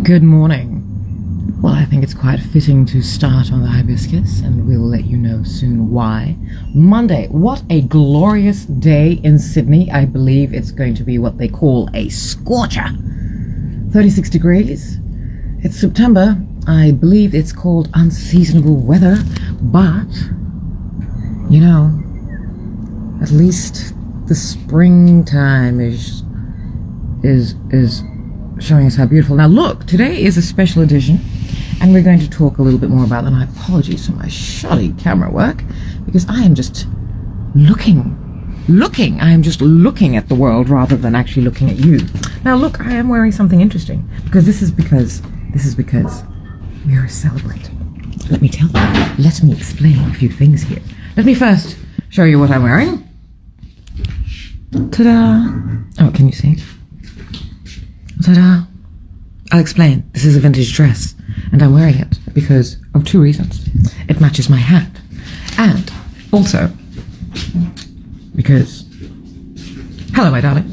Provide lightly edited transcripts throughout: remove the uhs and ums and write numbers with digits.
Good morning. Well, I think it's quite fitting to start on the hibiscus, and we will let you know soon why. Monday, what a glorious day in Sydney. I believe it's going to be what they call a scorcher. 36 degrees. It's September. I believe it's called unseasonable weather, but, you know, at least the springtime is showing us how beautiful. Now look, today is a special edition, and we're going to talk a little bit more about that. And apologies for my shoddy camera work, because I am just looking. I am just looking at the world rather than actually looking at you. Now look, I am wearing something interesting, because this is because we are celebrating. Let me tell you, let me explain a few things here. Let me first show you what I'm wearing. Ta-da! Oh, can you see? Ta-da! I'll explain. This is a vintage dress, and I'm wearing it because of two reasons. It matches my hat, and also because, hello my darling,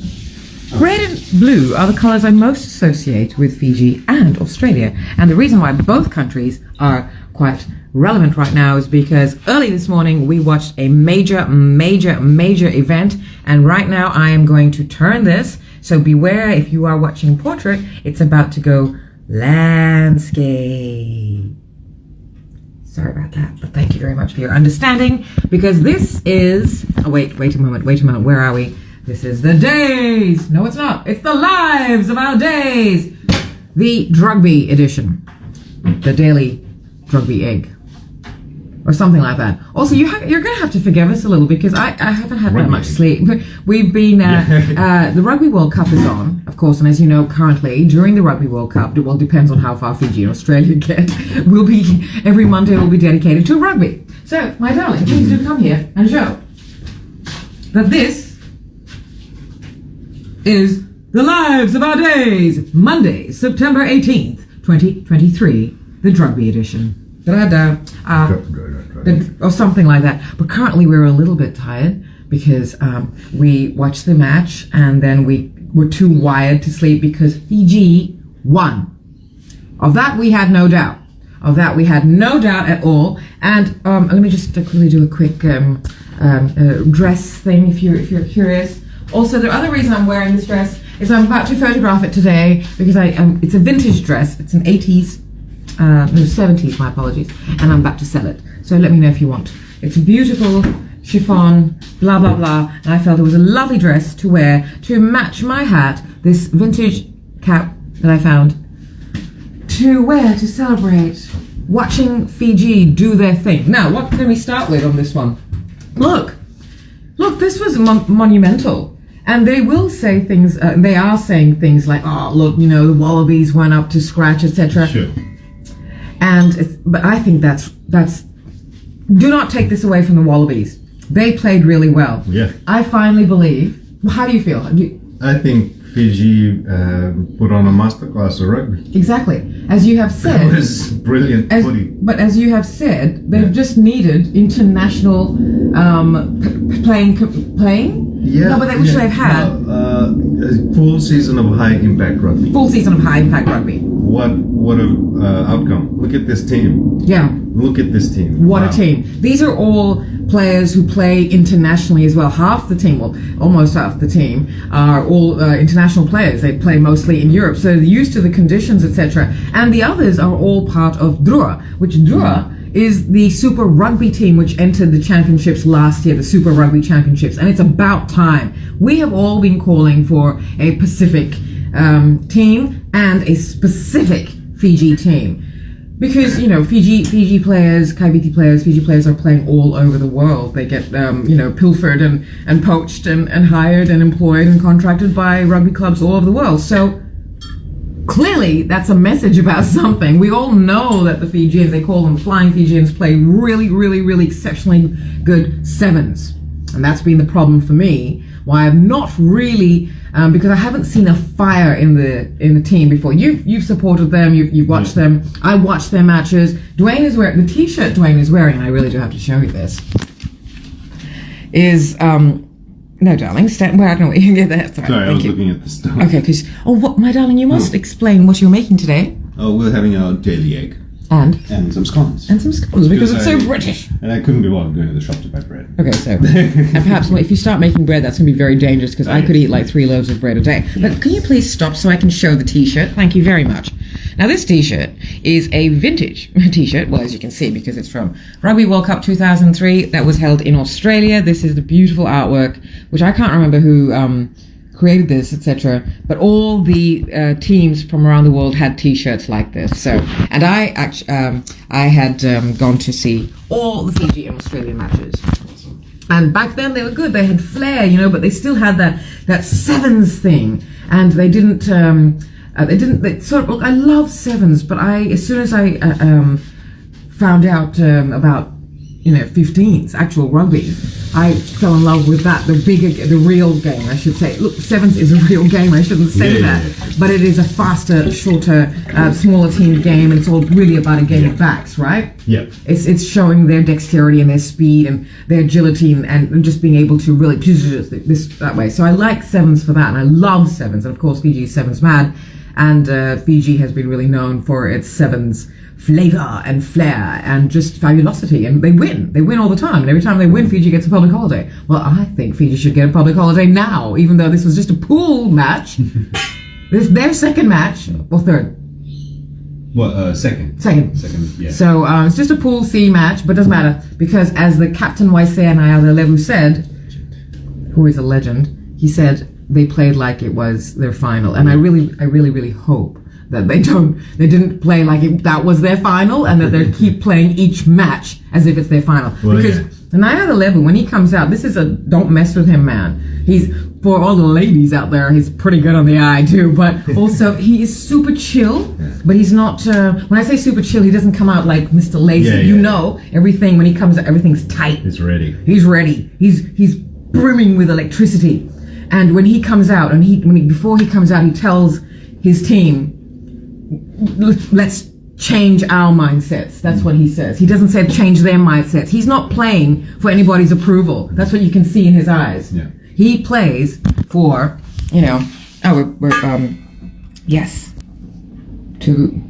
red and blue are the colours I most associate with Fiji and Australia, and the reason why both countries are quite relevant right now is because early this morning we watched a major event, and right now I am going to turn this, so beware if you are watching portrait, it's about to go landscape. Sorry about that, but thank you very much for your understanding, because this is, oh wait a moment, where are we? This is the days, no it's not, it's the lives of our days, the Rugby edition, the daily Rugby egg, or something like that. Also, you're going to have to forgive us a little, because I haven't had that much sleep. We've been, the Rugby World Cup is on, of course, and as you know, currently, during the Rugby World Cup, well, depends on how far Fiji and Australia get, every Monday will be dedicated to rugby. So, my darling, please do come here and show that this is the lives of our days, Monday, September 18th, 2023, the Rugby edition. Or something like that. But currently we're a little bit tired because we watched the match and then we were too wired to sleep because Fiji won. Of that we had no doubt. At all. And let me just quickly do a quick dress thing if you're curious. Also, the other reason I'm wearing this dress is I'm about to photograph it today because it's a vintage dress. It's an 80s. No, 70s, my apologies, and I'm about to sell it. So let me know if you want. It's a beautiful chiffon, blah, blah, blah, and I felt it was a lovely dress to wear to match my hat, this vintage cap that I found, to wear to celebrate watching Fiji do their thing. Now, what can we start with on this one? Look, this was monumental. And they will say things, they are saying things like, oh, look, you know, the Wallabies went up to scratch, etc. Sure. But I think that's do not take this away from the Wallabies. They played really well. Yeah. I finally believe. How do you feel? I think Fiji put on a masterclass of rugby. Exactly. As you have said. It was brilliant footy. But as you have said, they just needed international playing. Yeah. No, but they should have had a full season of high impact rugby. What an outcome. Look at this team. Yeah. Look at this team. What a team. These are all players who play internationally as well. Half the team, well, almost half the team, are all international players. They play mostly in Europe, so they're used to the conditions, etc. And the others are all part of DRUA, which DRUA is the Super Rugby team which entered the championships last year, the Super Rugby Championships, and it's about time. We have all been calling for a Pacific team and a specific Fiji team. Because, you know, Fiji players, Kaiviti players, Fiji players are playing all over the world. They get, pilfered and poached and hired and employed and contracted by rugby clubs all over the world. So, clearly, that's a message about something. We all know that the Fijians, they call them Flying Fijians, play really exceptionally good sevens. And that's been the problem for me, why I've not really, because I haven't seen a fire in the team before. You've supported them, you've watched them. I watched their matches. Dwayne is wearing, the t-shirt Dwayne is wearing, and I really do have to show you this, is No, darling. Well, I don't know what you can get that. Sorry, I was looking at the stuff. Okay, because what, my darling, you must explain what you're making today. Oh, we're having our daily egg. And some scones. And some scones, because it's so British. And I couldn't be bothered going to the shop to buy bread. Okay, so, and perhaps if you start making bread, that's going to be very dangerous, because I could eat like 3 loaves of bread a day. But can you please stop so I can show the t-shirt? Thank you very much. Now, this t-shirt is a vintage t-shirt, well, as you can see, because it's from Rugby World Cup 2003 that was held in Australia. This is the beautiful artwork, which I can't remember who created this, etc. But all the teams from around the world had T-shirts like this. So, and I actually, I had gone to see all the Fiji and Australian matches. And back then they were good. They had flair, you know, but they still had that sevens thing. And they didn't. They sort of. Look, I love sevens, but as soon as I found out about 15s, actual rugby, I fell in love with that, the real game, I should say. Look, sevens is a real game, I shouldn't say that, but it is a faster, shorter, smaller team game, and it's all really about a game of backs, right? Yeah. It's showing their dexterity and their speed and their agility and just being able to really that way. So I like sevens for that, and I love sevens, and of course Fiji is sevens mad, and Fiji has been really known for its sevens flavor and flair and just fabulosity, and they win all the time, and every time they win, Fiji gets a public holiday. Well, I think Fiji should get a public holiday now, even though this was just a pool match. This is their second match, or third? Well, second, yeah. So it's just a pool C match, but doesn't matter, because as the captain Waisea Levu said, who is a legend, he said they played like it was their final, and I really hope that they didn't play like that was their final, and that they keep playing each match as if it's their final. Well, because the Naya Levu, when he comes out, this is a don't mess with him man. He's, for all the ladies out there, he's pretty good on the eye too, but also he is super chill, but he's not, when I say super chill, he doesn't come out like Mr. Lazy. Everything, when he comes out, everything's tight. He's ready. He's brimming with electricity. And when he comes out, before he comes out, he tells his team, let's change our mindsets. That's what he says. He doesn't say change their mindsets. He's not playing for anybody's approval. That's what you can see in his eyes. Yeah. He plays for, to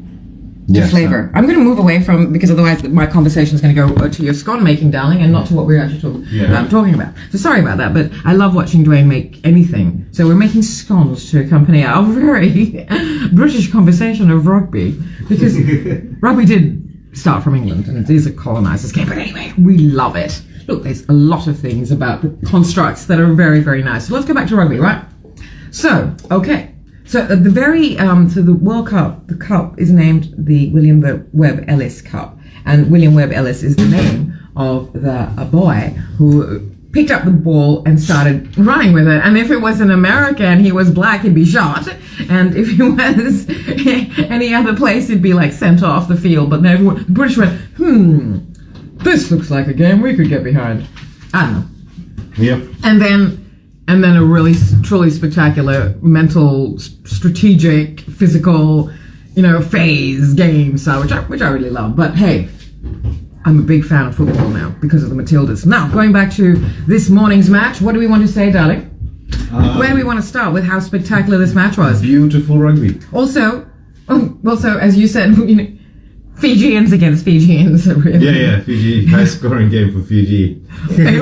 flavor. I'm going to move away from, because otherwise my conversation is going to go to your scone making, darling, and not to what we're actually talking about. So sorry about that, but I love watching Dwayne make anything. So we're making scones to accompany our very British conversation of rugby, because rugby did start from England, and it is a colonizer's game, but anyway, we love it. Look, there's a lot of things about the constructs that are very, very nice. So let's go back to rugby, right? So, okay. So at the the World Cup, the cup is named the William Webb Ellis Cup, and William Webb Ellis is the name of a boy who picked up the ball and started running with it. And if it was an American, he was black, he'd be shot, and if he was any other place, he'd be like sent off the field. But no, the British went, this looks like a game we could get behind. I don't know. Yep. And then a really truly spectacular mental, strategic, physical, phase game style, which I really love. But hey, I'm a big fan of football now because of the Matildas. Now, going back to this morning's match, what do we want to say, darling? Where do we want to start with how spectacular this match was? Beautiful rugby. Also, as you said, Fijians against Fijians. Really. Yeah, Fiji. High scoring game for Fiji.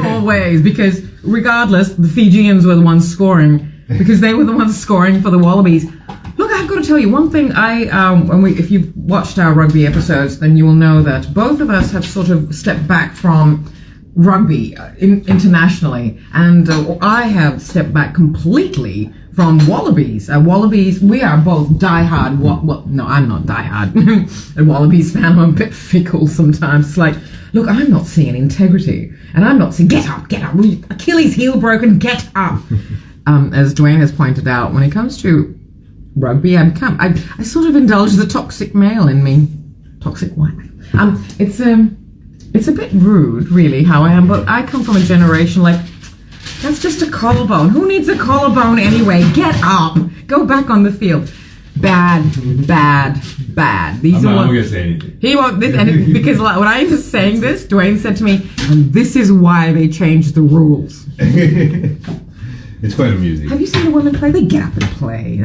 Always, because regardless, the Fijians were the ones scoring, because they were the ones scoring for the Wallabies. Look, I've got to tell you one thing. If you've watched our rugby episodes, then you will know that both of us have sort of stepped back from rugby internationally, and I have stepped back completely from Wallabies. Wallabies, we are both diehard. No, I'm not diehard. A Wallabies fan, I'm a bit fickle sometimes. It's like, look, I'm not seeing integrity, and I'm not seeing get up. Achilles heel broken, get up. As Dwayne has pointed out, when it comes to rugby, I sort of indulge the toxic male in me. Toxic what? It's a bit rude, really, how I am, but I come from a generation like, that's just a collarbone. Who needs a collarbone anyway? Get up. Go back on the field. Bad. These I'm not going to say anything. He won't, because when I was saying this, Dwayne said to me, and this is why they changed the rules. It's quite amusing. Have you seen the women play? They get up and play.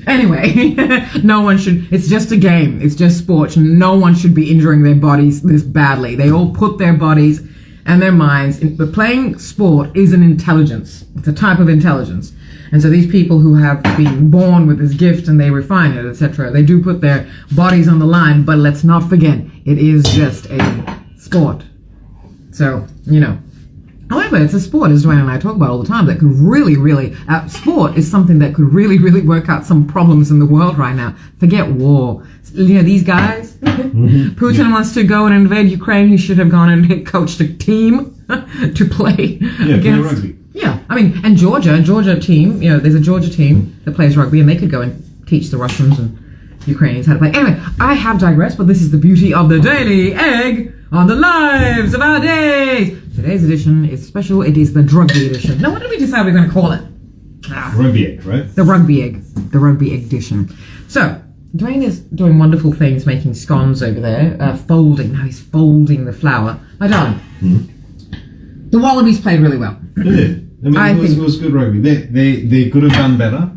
Anyway, no one should. It's just a game. It's just sport. No one should be injuring their bodies this badly. They all put their bodies and their minds. But playing sport is an intelligence. It's a type of intelligence. And so these people who have been born with this gift and they refine it, etc., they do put their bodies on the line. But let's not forget, it is just a sport. So, However, it's a sport, as Dwayne and I talk about all the time, that could really, sport is something that could really work out some problems in the world right now. Forget war. These guys, Putin wants to go and invade Ukraine. He should have gone and coached a team to play against. Rugby. Yeah, and Georgia team, there's a Georgia team that plays rugby, and they could go and teach the Russians and Ukrainians how to play. Anyway, I have digressed, but this is the beauty of the Daily Egg on the lives of our days. Today's edition is special. It is the Rugby edition. Now, what did we decide we're going to call it? Rugby egg, right? The Rugby Egg. The Rugby Egg edition. So, Dwayne is doing wonderful things, making scones over there, folding. Now he's folding the flour. My darling, the Wallabies played really well. Yeah. It was good rugby. They could have done better,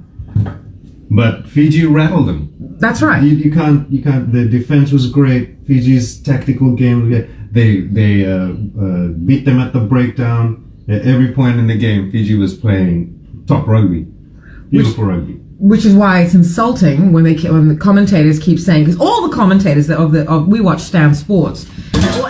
but Fiji rattled them. That's right. You can't. The defense was great. Fiji's tactical game. They beat them at the breakdown. At every point in the game, Fiji was playing top rugby, beautiful rugby. Which is why it's insulting when the commentators keep saying, because all the commentators we watch Stan Sports,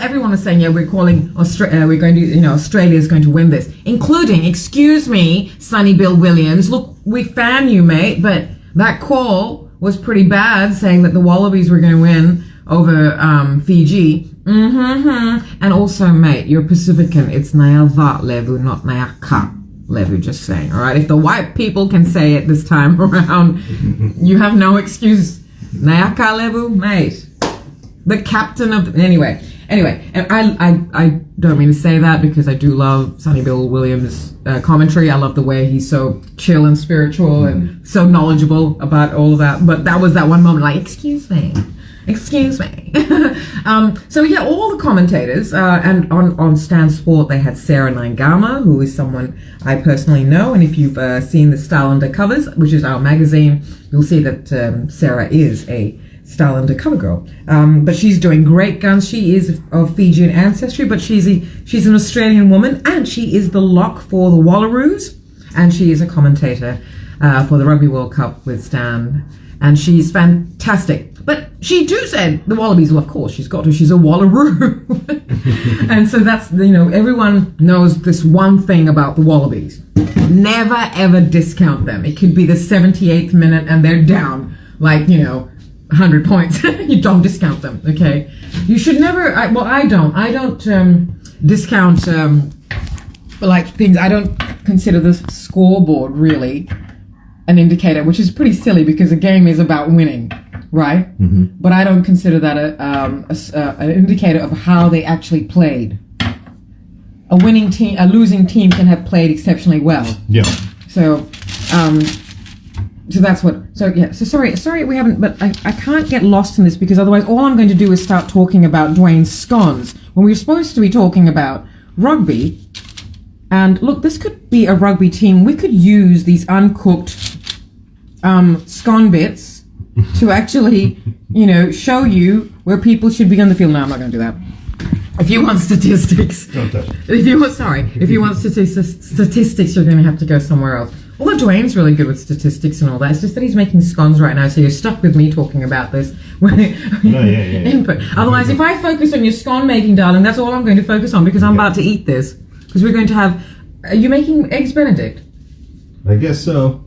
everyone is saying, we're calling we're going to, Australia's going to win this, including, excuse me, Sonny Bill Williams. Look, we fan you, mate, but that call was pretty bad, saying that the Wallabies were going to win over Fiji. And also, mate, you're Pacifican. It's Nayava levu, not Nayaka levu, just saying, all right? If the white people can say it this time around, you have no excuse. Nayaka levu, mate. The captain of the... Anyway, and I don't mean to say that because I do love Sonny Bill Williams' commentary. I love the way he's so chill and spiritual and so knowledgeable about all of that. But that was that one moment, like, excuse me. So all the commentators, and on Stan Sport, they had Sarah Naingama, who is someone I personally know. And if you've seen the Style Undercovers, which is our magazine, you'll see that Sarah is a Style Undercover girl. But she's doing great guns. She is of Fijian ancestry, but she's an Australian woman, and she is the lock for the Wallaroos, and she is a commentator for the Rugby World Cup with Stan, and she's fantastic. But she too said the Wallabies, well, of course, she's got to. She's a Wallaroo. And so that's, everyone knows this one thing about the Wallabies. Never, ever discount them. It could be the 78th minute and they're down, 100 points. You don't discount them, okay? You should never, I don't discount, things. I don't consider the scoreboard really an indicator, which is pretty silly because a game is about winning. Right, but I don't consider that an indicator of how they actually played. A winning team, a losing team can have played exceptionally well. Yeah. So that's what. So sorry, we haven't. But I can't get lost in this because otherwise, all I'm going to do is start talking about Dwayne's scones when we're supposed to be talking about rugby. And look, this could be a rugby team. We could use these uncooked scone bits to actually, show you where people should be on the field. No, I'm not going to do that. If you want statistics, if you want statistics, you're going to have to go somewhere else. Although Dwayne's really good with statistics and all that, it's just that he's making scones right now, so you're stuck with me talking about this. Input. Otherwise, if I focus on your scone making, darling, that's all I'm going to focus on because I'm about to eat this. Because we're going to have... Are you making eggs Benedict? I guess so.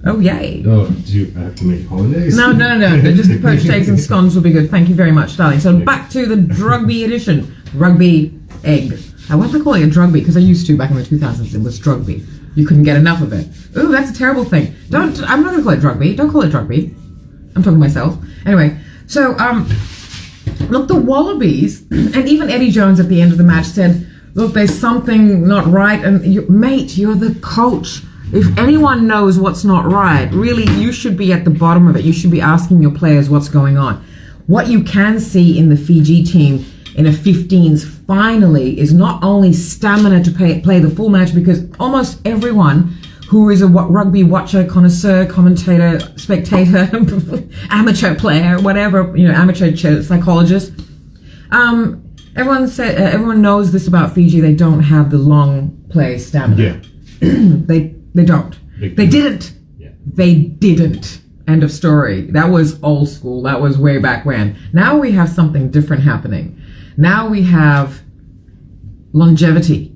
Oh, yay. Oh, do you have to make holidays? No. Just poached eggs and scones will be good. Thank you very much, darling. So back to the Rugby edition. Rugby egg. Why am I calling it Rugby? Because I used to back in the 2000s. It was Rugby. You couldn't get enough of it. Ooh, that's a terrible thing. I'm not going to call it Rugby. Don't call it Rugby. I'm talking to myself. Anyway, so, look, the Wallabies, and even Eddie Jones at the end of the match said, look, there's something not right. And, mate, you're the coach. If anyone knows what's not right, really, you should be at the bottom of it. You should be asking your players what's going on. What you can see in the Fiji team in a 15s finally is not only stamina to play the full match, because almost everyone who is a rugby watcher, connoisseur, commentator, spectator, amateur player, whatever, amateur psychologist, everyone knows this about Fiji. They don't have the long play stamina. Yeah. They don't. They didn't. Yeah. They didn't. End of story. That was old school. That was way back when. Now we have something different happening. Now we have longevity.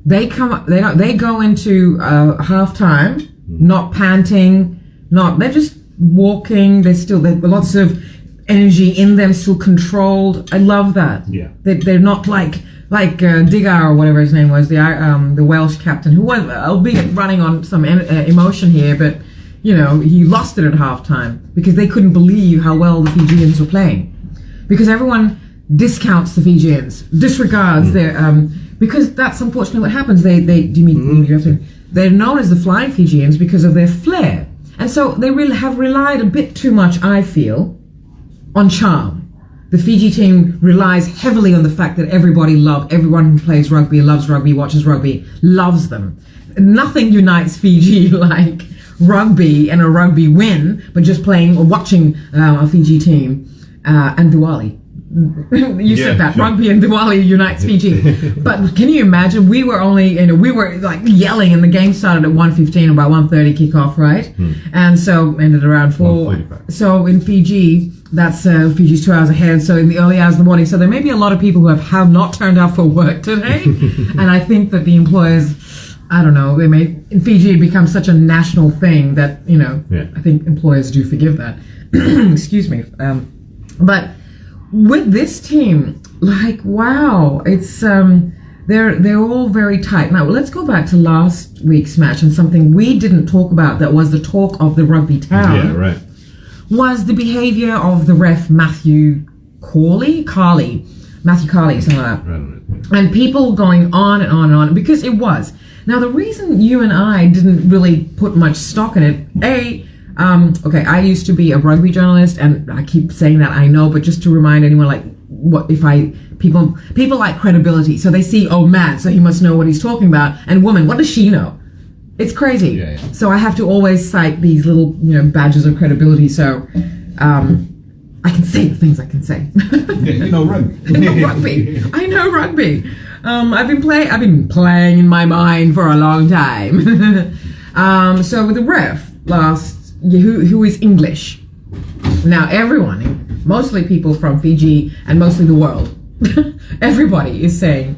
They go into halftime not panting, they're just walking. They've lots of energy in them, still controlled. I love that. Yeah. They're not like Digger or whatever his name was, the Welsh captain, who was, albeit running on some emotion here, but he lost it at halftime because they couldn't believe how well the Fijians were playing. Because everyone discounts the Fijians, disregards their because that's unfortunately what happens. They're known as the Flying Fijians because of their flair, and so they really have relied a bit too much, I feel, on charm. The Fiji team relies heavily on the fact that everyone who plays rugby, loves rugby, watches rugby, loves them. Nothing unites Fiji like rugby and a rugby win, but just playing or watching a Fiji team and Diwali. You said that. Sure. Rugby and Diwali unites Fiji. But can you imagine? We were only, we were like yelling, and the game started at 1:15, about 1:30 kickoff, right? And so ended around 4. So in Fiji, that's Fiji's 2 hours ahead. So in the early hours of the morning. So there may be a lot of people who have not turned up for work today. And I think that the employers, I don't know, in Fiji become such a national thing that, I think employers do forgive that. Excuse me. But with this team, wow, it's they're all very tight. Now let's go back to last week's match, and something we didn't talk about that was the talk of the rugby town. Yeah, right. Was the behaviour of the ref Matthew Carley, something like that. Right. And people going on and on and on, because it was. Now the reason you and I didn't really put much stock in it, I used to be a rugby journalist, and I keep saying that, I know, but just to remind anyone, people like credibility, so they see, oh man, so he must know what he's talking about, and woman, what does she know? It's crazy. Yeah. So I have to always cite these little, badges of credibility, so I can say the things I can say. Yeah, you know rugby. I know rugby. I've been playing in my mind for a long time. So with the ref who is English. Now everyone, mostly people from Fiji and mostly the world, everybody is saying,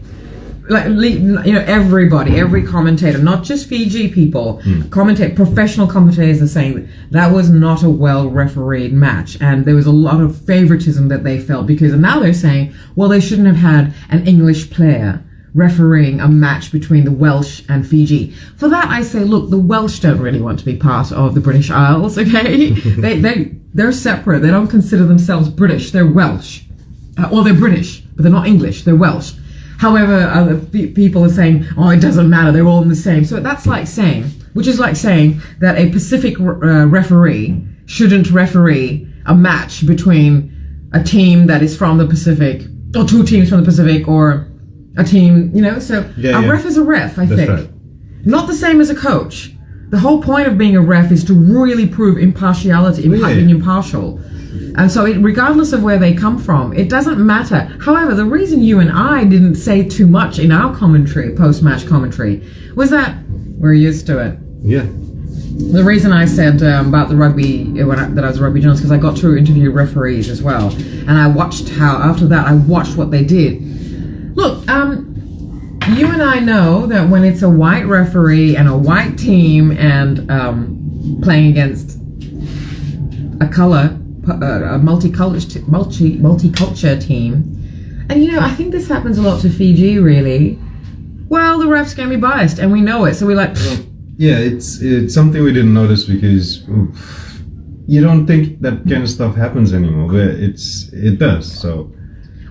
everybody, every commentator, not just Fiji people, professional commentators are saying that was not a well refereed match, and there was a lot of favoritism that they felt, because now they're saying, well, they shouldn't have had an English player refereeing a match between the Welsh and Fiji. For that, I say, look, the Welsh don't really want to be part of the British Isles, okay? They're separate. They don't consider themselves British. They're Welsh. Or they're British, but they're not English. They're Welsh. However, other people are saying, oh, it doesn't matter. They're all in the same. So that's like saying that a Pacific referee shouldn't referee a match between a team that is from the Pacific, or two teams from the Pacific, or a team, so a ref is a ref, I think. Right. Not the same as a coach. The whole point of being a ref is to really prove impartiality, being impartial. And so regardless of where they come from, it doesn't matter. However, the reason you and I didn't say too much in our commentary, post-match commentary, was that we're used to it. Yeah. The reason I said about the rugby, that I was a rugby journalist, because I got to interview referees as well. And I watched what they did. Look, you and I know that when it's a white referee and a white team and playing against a multicultural team, and I think this happens a lot to Fiji, really. Well, the ref's going to be biased, and we know it, so we're like... Yeah, it's something we didn't notice, because you don't think that kind of stuff happens anymore, but it does, so...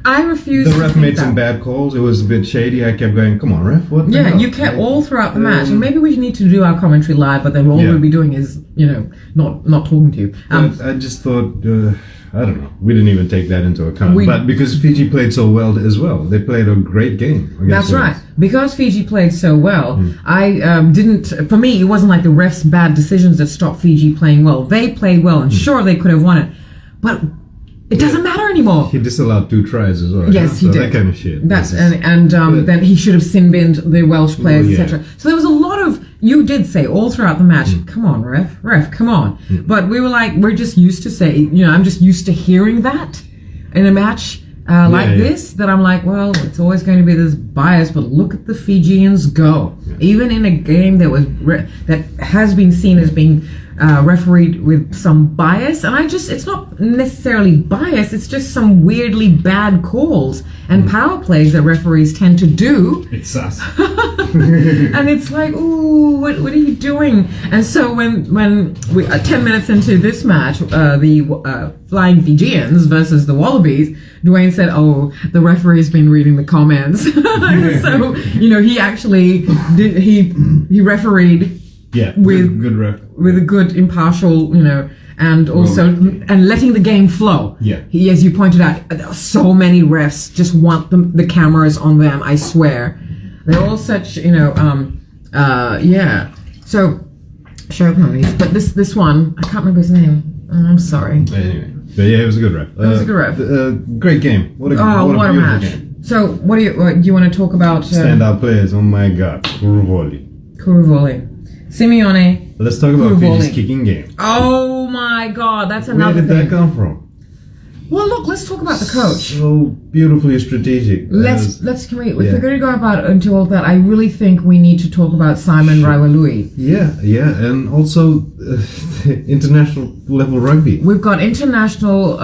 I refuse. The ref made some bad calls. It was a bit shady. I kept going, come on, ref, what the hell? You kept all throughout the match. And maybe we need to do our commentary live, but then all we'll be doing is, not talking to you. I just thought, I don't know. We didn't even take that into account. But because Fiji played so well as well, they played a great game. That's right. Because Fiji played so well, for me, it wasn't like the refs' bad decisions that stopped Fiji playing well. They played well, and sure, they could have won it. But it doesn't matter anymore. He disallowed 2 tries as well. Yes, he did. That kind of shit. Then he should have sin-binned the Welsh players, etc. So there was a lot of, you did say all throughout the match, come on, ref, come on. But we were like, we're just used to say, I'm just used to hearing that in a match this, that I'm like, well, it's always going to be this bias, but look at the Fijians go. Yeah. Even in a game that was that has been seen as being refereed with some bias, and it's not necessarily bias, it's just some weirdly bad calls and power plays that referees tend to do. It's us. And it's like, ooh, what are you doing? And so when we 10 minutes into this match, the Flying Fijians versus the Wallabies, Dwayne said, oh, the referee's been reading the comments. So, he actually did, he refereed with good ref. With a good impartial, and also and letting the game flow. Yeah. As you pointed out, so many refs just want the cameras on them. I swear, they're all such, So show penalties, but this one, I can't remember his name. Oh, I'm sorry. Anyway, but it was a good ref. It was a good ref. Great game. What a beautiful match. Game. So what do you want to talk about? Standout players. Oh my God, Kuruvoli. Simeone. Let's talk about Fiji's kicking game. Oh my God, that's another thing. Where did that come from? Well, look, let's talk about the coach. So beautifully strategic. If we're going to go about into all that, I really think we need to talk about Simon Raiwalui. Yeah, and also international level rugby. We've got international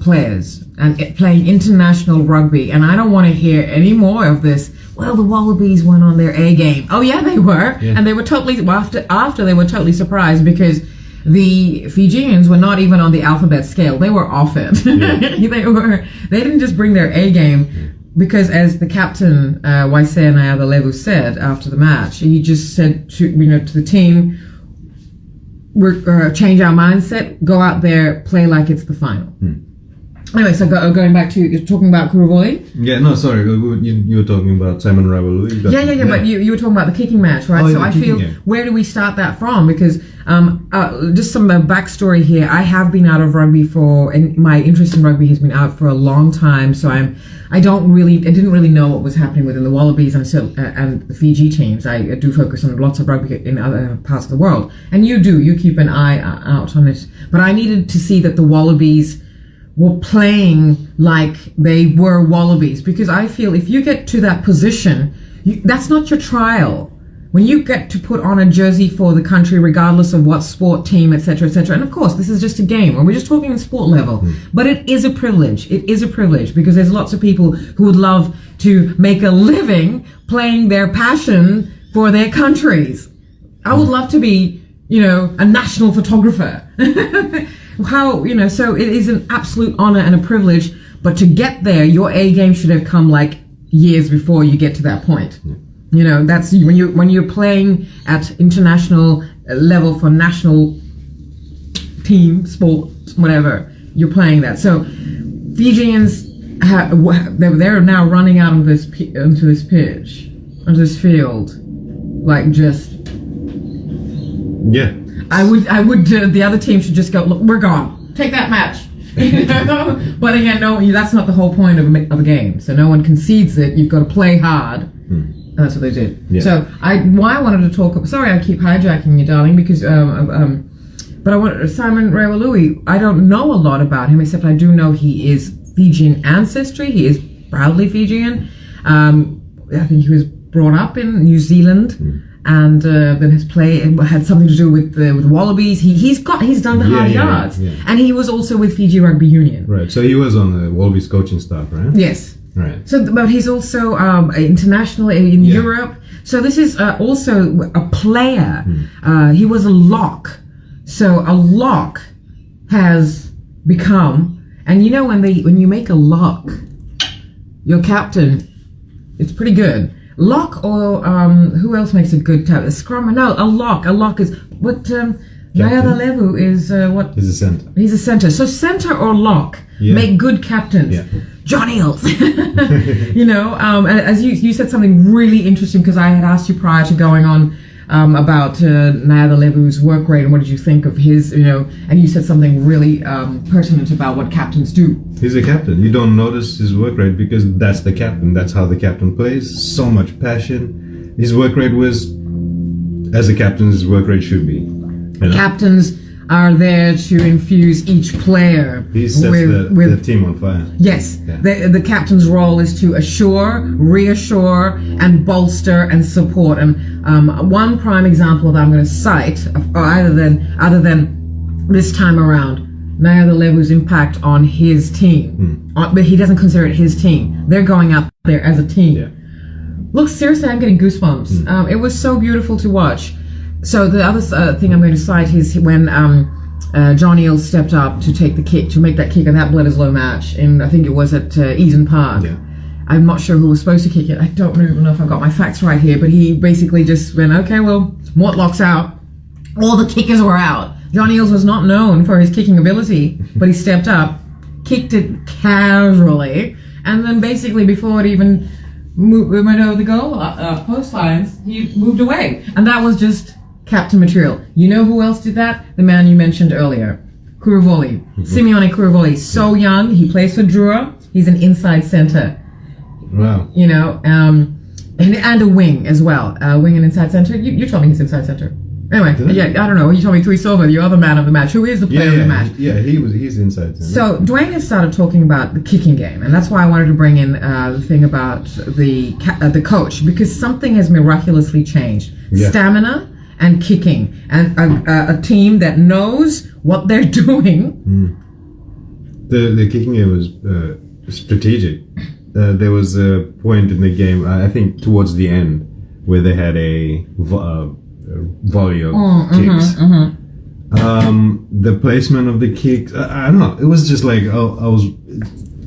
players and playing international rugby, and I don't want to hear any more of this. Well, the Wallabies went on their A game. Oh yeah, they were, and they were totally after they were totally surprised because the Fijians were not even on the alphabet scale. They were off it. Yeah. They didn't just bring their A game because, as the captain Waisea Nayadalevu said after the match, he just said to the team, "We're change our mindset, go out there, play like it's the final." Anyway, so going back to you're talking about Kuruvoli. Yeah, no, sorry, you were talking about Simon Raiwalui. Yeah. But you were talking about the kicking match, right? So I feel, where do we start that from? Because just some backstory here. I have been out of rugby and my interest in rugby has been out for a long time. So I didn't really know what was happening within the Wallabies and the Fiji teams. I do focus on lots of rugby in other parts of the world, and you keep an eye out on it. But I needed to see that the Wallabies were playing like they were Wallabies, because I feel if you get to that position, that's not your trial. When you get to put on a jersey for the country, regardless of what sport, team, etc., and of course, this is just a game, and we're just talking at sport level, but it is a privilege. It is a privilege because there's lots of people who would love to make a living playing their passion for their countries. I would love to be, a national photographer. So it is an absolute honor and a privilege, but to get there, your A game should have come like years before you get to that point. That's when you're playing at international level for national team, sport, whatever, you're playing that. So Fijians, they're now running out onto this pitch, onto this field, like just... Yeah. I would. The other team should just go. Look, we're gone. Take that match. But again, no. That's not the whole point of a game. So no one concedes it. You've got to play hard. And that's what they did. Yeah. So why I wanted to talk. Sorry, I keep hijacking you, darling. Because but I want Simon Raiwalui. I don't know a lot about him, except I do know he is Fijian ancestry. He is proudly Fijian. I think he was brought up in New Zealand. And then his play had something to do with Wallabies. He's done the hard yards, and he was also with Fiji Rugby Union. Right. So he was on the Wallabies coaching staff, right? Yes. Right. So, but he's also international in Europe. So this is also a player. He was a lock. So a lock has become, and when you make a lock, your captain, it's pretty good. Lock or who else makes a good captain? A scrum? No, a lock. A lock is what. Nayada Levu is what? He's a center. He's a center. So center or lock make good captains. Yeah. John Eels. You know, as you said something really interesting, because I had asked you prior to going on about Nayada Levu's work rate and what did you think of his, you know, and you said something really pertinent about what captains do. He's a captain. You don't notice his work rate because that's the captain. That's how the captain plays. So much passion. His work rate was, as a captain, his work rate should be. You know? Captains are there to infuse each player. He sets the team on fire. Yes. Yeah. The captain's role is to assure, reassure, and bolster and support. And one prime example that I'm going to cite, other than this time around, Nayada Levu's impact on his team. But he doesn't consider it his team. They're going out there as a team. Yeah. Look, seriously, I'm getting goosebumps. It was so beautiful to watch. So the other thing I'm going to cite is when John Eels stepped up to take the kick, to make that kick in that Bledisloe match, in I think it was at Eden Park. Yeah. I'm not sure who was supposed to kick it. I don't even know if I've got my facts right here, but he basically just went, okay, well, Mortlock's out. All the kickers were out. John Eels was not known for his kicking ability, but he stepped up, kicked it casually, and then basically before it even went over the goal post lines, he moved away. And that was just captain material. You know who else did that? The man you mentioned earlier, Kuruvoli. Simeone Kuruvoli. So young. He plays for Drua. He's an inside center. Wow. You know, and a wing as well. Wing and inside center. You told me he's inside center. Anyway, I don't know. You told me Tuisova, the other man of the match. Who is the player of the match? Yeah, he's inside center. So Dwayne has started talking about the kicking game, and that's why I wanted to bring in the thing about the coach, because something has miraculously changed. Yeah. Stamina and kicking, and a team that knows what they're doing. The kicking game was strategic. There was a point in the game, I think towards the end, where they had a volley of kicks. The placement of the kicks, I don't know. It was just like I was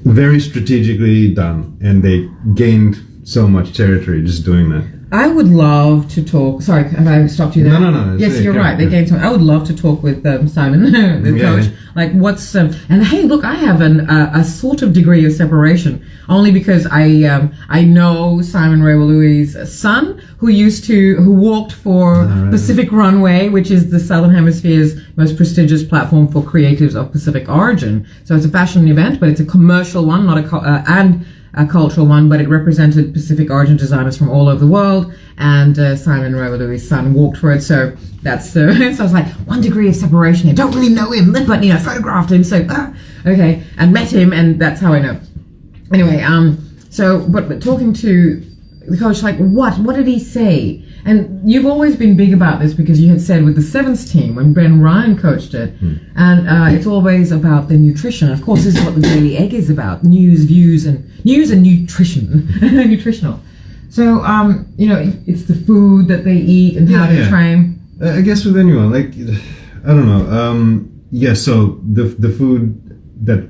very strategically done, and they gained so much territory just doing that. I would love to talk. Sorry, have I stopped you there? No. Yes, you're right. They gained some. I would love to talk with Simon, the coach. Like, what's and hey, look, I have a sort of degree of separation, only because I know Simon Rewalui's son, who walked for Pacific Runway, which is the Southern Hemisphere's most prestigious platform for creatives of Pacific origin. So it's a fashion event, but it's a commercial one, not a cultural one, but it represented Pacific origin designers from all over the world, and Simon Rewalui's son walked for it, so that's so I was like, one degree of separation here. Don't really know him, but photographed him, so okay, and met him, and that's how I know. Anyway, so but talking to the coach, like, what did he say? And you've always been big about this, because you had said with the Sevens team when Ben Ryan coached it, and it's always about the nutrition. Of course, this is what the Daily Egg is about: news, views, and nutrition, nutritional. So it's the food that they eat and how they train. I guess with anyone, like, I don't know. So the food that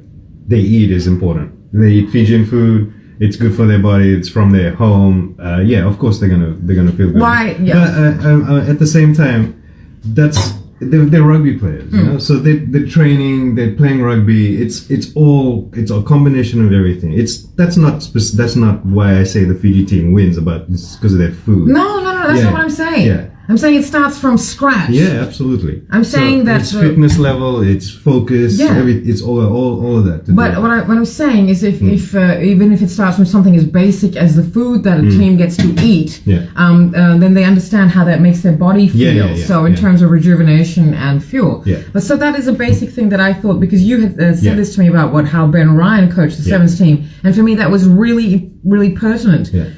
they eat is important. They eat Fijian food. It's good for their body. It's from their home. Of course they're gonna feel good. Why? Yeah. But at the same time, they're rugby players. You know, so they're training. They're playing rugby. It's a combination of everything. That's not why I say the Fiji team wins. It's because of their food. No. That's not what I'm saying. Yeah. I'm saying it starts from scratch. Yeah, absolutely. I'm saying that it's fitness level, it's focus, it's all of that. But what I'm saying is, if even if it starts from something as basic as the food that a team gets to eat, then they understand how that makes their body feel. So in terms of rejuvenation and fuel. Yeah. But so that is a basic thing that I thought, because you had said this to me about how Ben Ryan coached the Sevens team, and for me that was really, really pertinent. Yeah.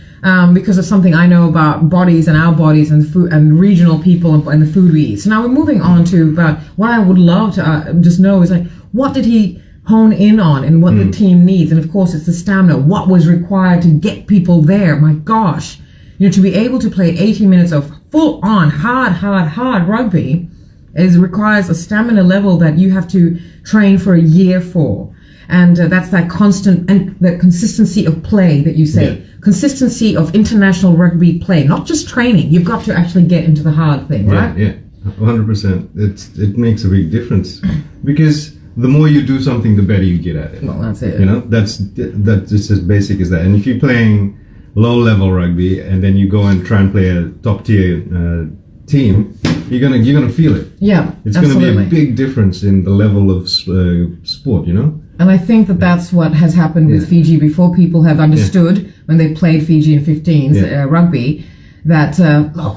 Because of something I know about bodies and our bodies and food and regional people and the food we eat. So now we're moving on to about what I would love to just know is, like, what did he hone in on and what the team needs? And of course, it's the stamina. What was required to get people there? My gosh, to be able to play 80 minutes of full on hard rugby requires a stamina level that you have to train for a year for. And that's that constant and the consistency of play that you say. Yeah. Consistency of international rugby play, not just training. You've got to actually get into the hard thing, right? Yeah, 100%. It makes a big difference because the more you do something, the better you get at it. Well, that's it. You know, that's just as basic as that. And if you're playing low-level rugby and then you go and try and play a top-tier team, you're gonna feel it. Yeah, It's absolutely. gonna be a big difference in the level of sport. You know. And I think that that's what has happened with Fiji before. People have understood when they played Fiji in 15s rugby that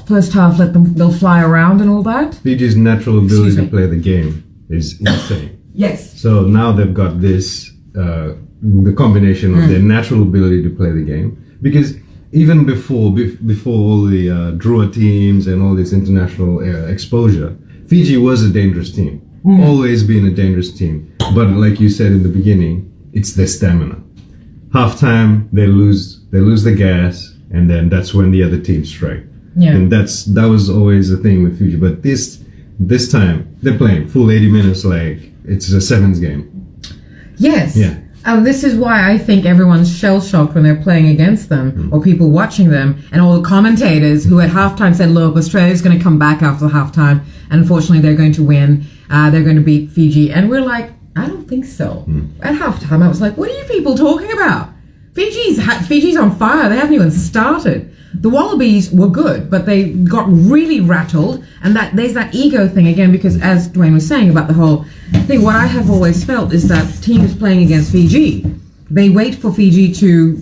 first half they'll fly around and all that. Fiji's natural ability to play the game is insane. Yes. So now they've got this the combination of their natural ability to play the game, because even before all the Drua teams and all this international exposure, Fiji was a dangerous team. Always been a dangerous team. But like you said in the beginning, it's their stamina. Halftime, they lose the gas, and then that's when the other teams strike. Yeah. And that was always the thing with Fiji. But this time, they're playing full 80 minutes like it's a sevens game. Yes. Yeah. This is why I think everyone's shell-shocked when they're playing against them, or people watching them, and all the commentators who at halftime said, look, Australia's going to come back after halftime, and unfortunately they're going to win. They're going to beat Fiji. And we're like, I don't think so. At halftime, I was like, what are you people talking about? Fiji's on fire. They haven't even started. The Wallabies were good, but they got really rattled. And there's that ego thing again, because as Dwayne was saying about the whole thing, what I have always felt is that teams playing against Fiji, they wait for Fiji to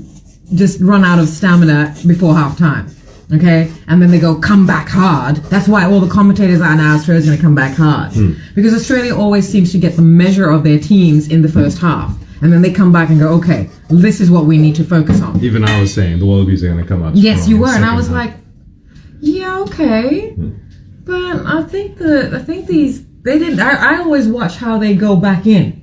just run out of stamina before halftime. Okay, and then they go come back hard. That's why all the commentators are now Australia's going to come back hard, because Australia always seems to get the measure of their teams in the first half, and then they come back and go, okay, this is what we need to focus on. Even I was saying the Wallabies are going to come out. Yes, you were, and I second was half. like, yeah, okay, but I think these they didn't. I always watch how they go back in,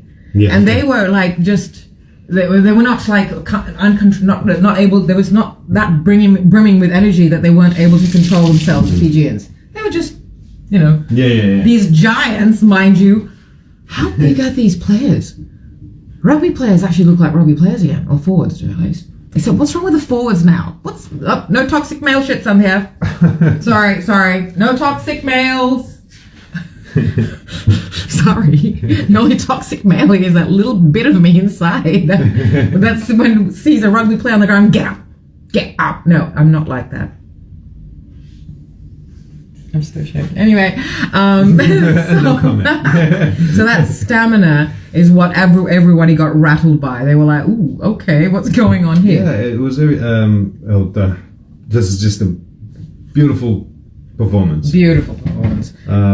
and they were like just. They were not like not able. There was not that brimming with energy that they weren't able to control themselves. The Fijians. They were just, these giants, mind you. How big are these players? Rugby players actually look like rugby players again, or forwards at least. So what's wrong with the forwards now? No toxic male shits on here. Sorry, no toxic males. Sorry, the only toxic male is that little bit of me inside. That's when sees a rugby player on the ground, get up. No, I'm not like that. I'm so ashamed. Anyway, no comment. So that stamina is what everybody got rattled by. They were like, "Ooh, okay, what's going on here?" Yeah, it was very. This is just a beautiful performance. Beautiful performance.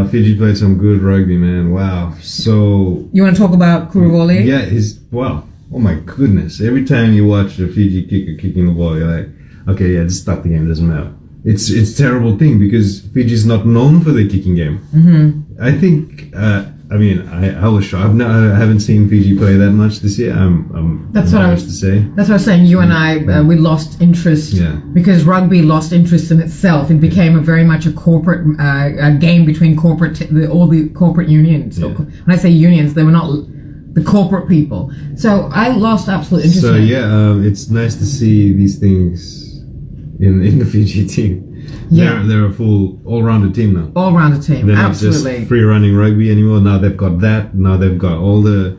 Fiji played some good rugby, man. Wow. So You want to talk about Kuruvoli? Yeah, oh my goodness. Every time you watch a Fiji kicker kicking the ball, you're like, okay, yeah, just stop the game, doesn't matter. It's a terrible thing because Fiji's not known for their kicking game. Mm-hmm. I think, I was shocked. I haven't seen Fiji play that much this year. That's what I was to say. That's what I was saying. You and I, we lost interest because rugby lost interest in itself. It became very much a corporate a game between all the corporate unions. Yeah. So when I say unions, they were not the corporate people. So I lost absolute interest. So in it. it's nice to see these things in the Fiji team. Yeah. They're a full all-rounded team now. All-rounded team, They're absolutely. not just free-running rugby anymore. Now they've got that. Now they've got all their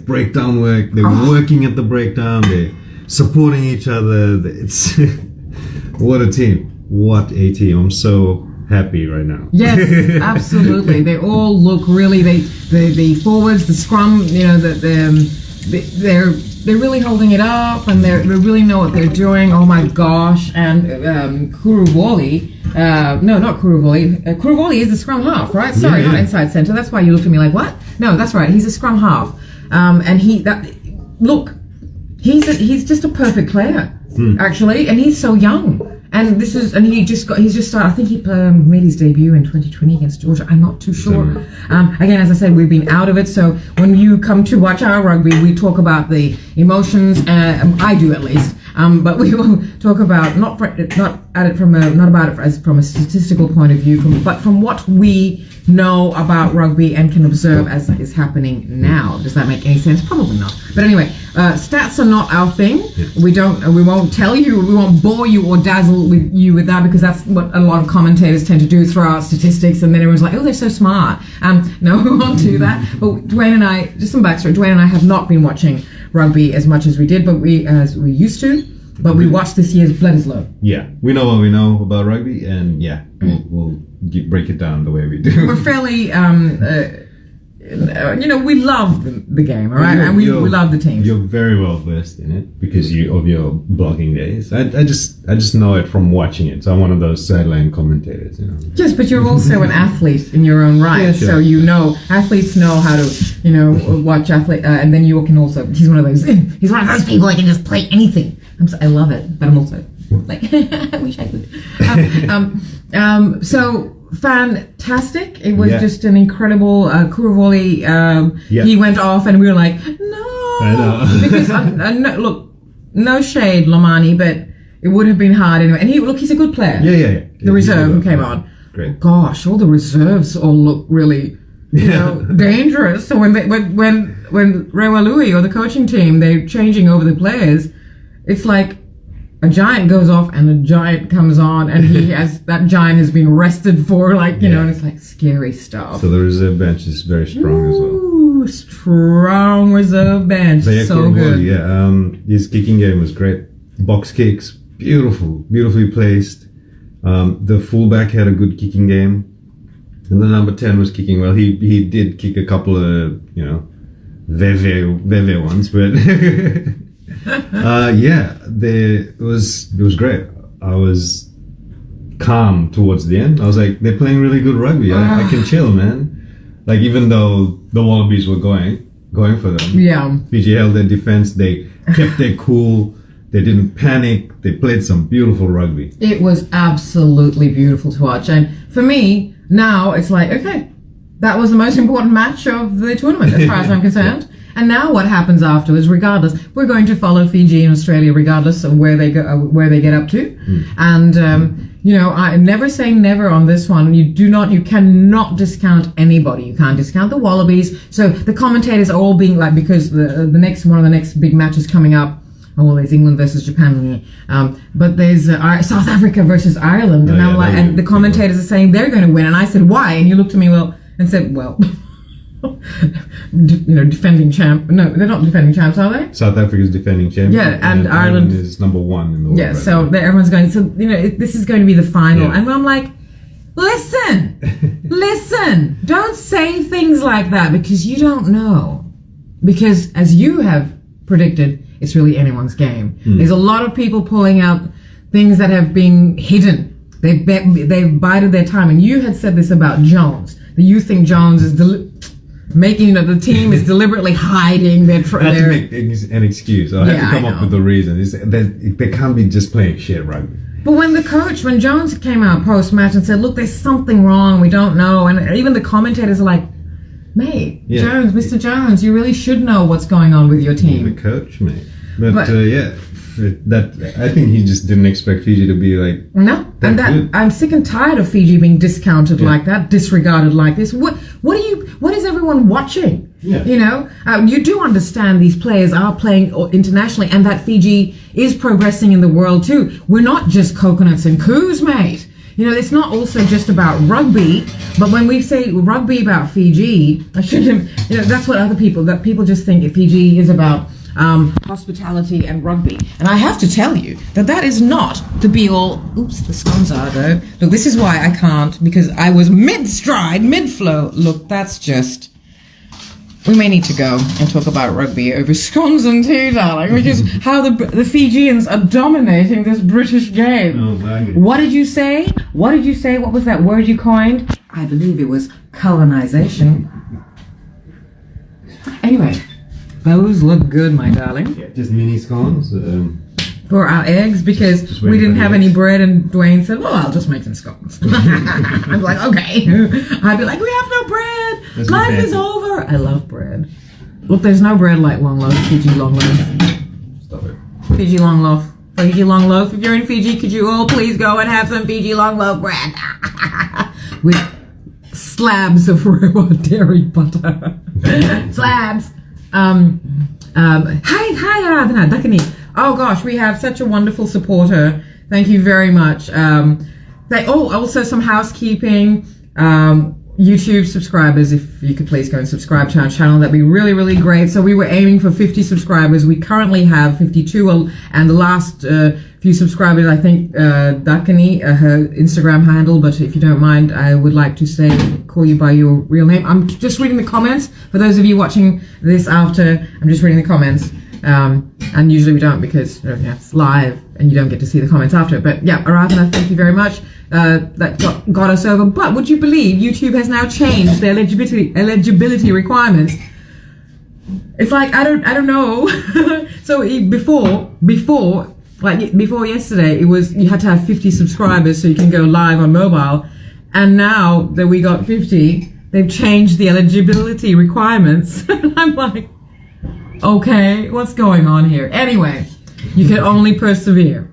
breakdown work. They're working at the breakdown. They're supporting each other. It's what a team. What a team. I'm so happy right now. Yes, absolutely. They all look really. The forwards, the scrum. They're really holding it up, and they really know what they're doing. Oh my gosh! And Kuruvoli, no, not Kuruvoli. Kuruvoli is the scrum half, right? Sorry, not inside centre. That's why you looked at me like, what? No, that's right. He's a scrum half, and he's just a perfect player, actually, and he's so young. And he's just started. I think he made his debut in 2020 against Georgia. I'm not too sure. Again, as I said, we've been out of it. So when you come to watch our rugby, we talk about the emotions. I do at least. But we will talk about not at it from a statistical point of view, but from what we know about rugby and can observe as is happening now. Does that make any sense? Probably not. But anyway, stats are not our thing. We won't tell you, we won't bore you or dazzle you with that, because that's what a lot of commentators tend to do, throw out statistics, and then everyone's like, oh, they're so smart. No, we won't do that. But Dwayne and I, just some backstory, Dwayne and I have not been watching rugby as much as we did, as we used to. But we watched this year's Blood is Low. Yeah, we know what we know about rugby, and we'll break it down the way we do. We're fairly, we love the game, all right, and we love the team. You're very well versed in it because of your blogging days. I just know it from watching it. So I'm one of those sideline commentators, you know. Yes, but you're also an athlete in your own right. Yeah, sure. So athletes know how to watch athlete, and then you can also. He's one of those people that can just play anything. I love it, but I'm also like, I wish I could. So fantastic! It was just an incredible Kuravoli. He went off, and we were like, no, I know. because look, no shade, Lomani, but it would have been hard anyway. And he's a good player. Yeah. The reserve who came on. Great. Gosh, all the reserves all look really, dangerous. So when Rewa Louis or the coaching team, they're changing over the players, it's like a giant goes off and a giant comes on, and that giant has been rested for and it's like scary stuff. So the reserve bench is very strong as well. Ooh, strong reserve bench. So good. Yeah, his kicking game was great. Box kicks, beautifully placed. The fullback had a good kicking game. And the number 10 was kicking well. He did kick a couple of, Veve ones, but it was great. I was calm towards the end. I was like, they're playing really good rugby. I can chill, man. Like, even though the Wallabies were going for them. Fiji held their defense. They kept their cool. They didn't panic. They played some beautiful rugby. It was absolutely beautiful to watch. And for me, now it's like, okay, that was the most important match of the tournament as far as I'm concerned. And now what happens afterwards, regardless, we're going to follow Fiji and Australia regardless of where they go, where they get up to. And, I never say never on this one. You cannot discount anybody. You can't discount the Wallabies. So the commentators are all being like, because one of the next big matches coming up, there's England versus Japan, but there's South Africa versus Ireland, and I'm like, and the commentators are saying they're going to win, and I said, why? And you looked at me and said, defending champ. No, they're not defending champs, are they? South Africa's defending champion. Yeah, and Ireland is number 1 in the world. Yeah, so everyone's going. So this is going to be the final, and I'm like, listen, don't say things like that, because you don't know. Because as you have predicted, it's really anyone's game. There's a lot of people pulling out things that have been hidden. They've bided their time, and you had said this about Jones. That you think Jones is making the team is deliberately hiding their. To make an excuse. I have to come up with a reason. They can't be just playing shit rugby. But when Jones came out post match and said, "Look, there's something wrong. We don't know," and even the commentators are like, "Mate, Jones, Mr. Jones, you really should know what's going on with your team." The coach, mate. But I think he just didn't expect Fiji to be like I'm sick and tired of Fiji being discounted like that, disregarded like this. What is everyone watching? You do understand these players are playing internationally, and that Fiji is progressing in the world too. We're not just coconuts and coups, mate. It's not also just about rugby, but when we say rugby about Fiji, I shouldn't have, that's what people just think Fiji is about hospitality and rugby. And I have to tell you that is not the be-all. Oops, the scones are though. Look, this is why I can't, because I was mid-stride, mid-flow. Look, that's just... We may need to go and talk about rugby over scones and tea, darling, which is how the Fijians are dominating this British game. Oh, my. What did you say? What was that word you coined? I believe it was colonization. Anyway, those look good, my darling. Yeah, just mini scones. For our eggs, because we didn't have any bread, and Dwayne said, well, I'll just make some scones. I'm like, okay. I'd be like, we have no bread. Life is over. I love bread. Look, there's no bread like long loaf, Fiji long loaf. Stop it. Fiji long loaf. Fiji long loaf. If you're in Fiji, could you all please go and have some Fiji long loaf bread with slabs of raw dairy butter. Slabs. Hi, Aradhana, Dakini. Oh gosh, we have such a wonderful supporter. Thank you very much. Also some housekeeping. YouTube subscribers, if you could please go and subscribe to our channel, that'd be really, really great. So we were aiming for 50 subscribers. We currently have 52, and the last few subscribers, I think, Dakini, her Instagram handle, but if you don't mind, I would like to call you by your real name. I'm just reading the comments. For those of you watching this after, I'm just reading the comments. And usually we don't because it's live and you don't get to see the comments after. But yeah, Aradhana, thank you very much. That got us over. But would you believe YouTube has now changed the eligibility requirements? It's like I don't know. So before yesterday, it was you had to have 50 subscribers so you can go live on mobile. And now that we got 50, they've changed the eligibility requirements. And I'm like, okay, what's going on here? Anyway, you can only persevere